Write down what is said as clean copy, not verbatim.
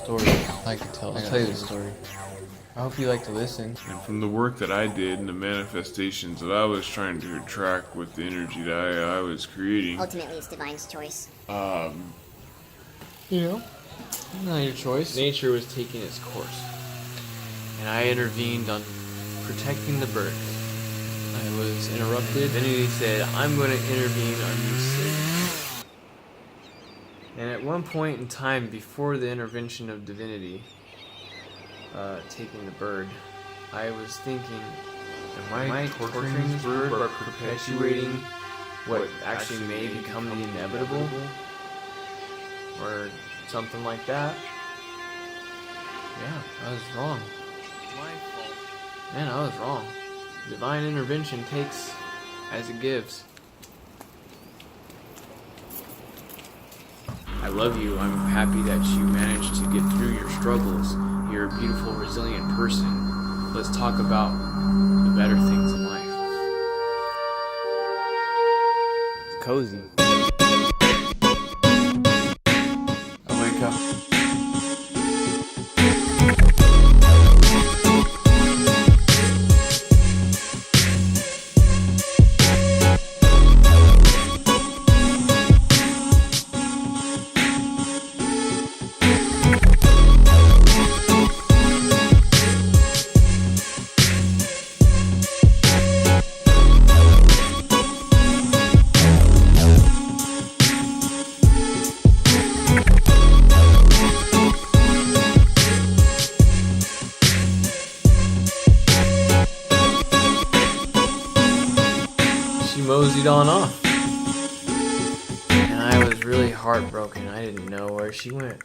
story. I'll tell you the story. I hope you like to listen. And from the work that I did and the manifestations that I was trying to attract with the energy that I was creating, Ultimately, it's divine's choice. You know, not your choice. Nature was taking its course, and I intervened on protecting the birds. I was interrupted. Divinity said, I'm going to intervene on you, Satan. And at one point in time, before the intervention of Divinity, taking the bird, I was thinking, am I torturing this bird by perpetuating what actually may become the inevitable? Or something like that? Yeah, I was wrong. My fault. Man, I was wrong. Divine intervention takes as it gives. I love you. I'm happy that you managed to get through your struggles. You're a beautiful, resilient person. Let's talk about the better things in life. It's cozy. I wake up. Moseyed on off. And I was really heartbroken. I didn't know where she went.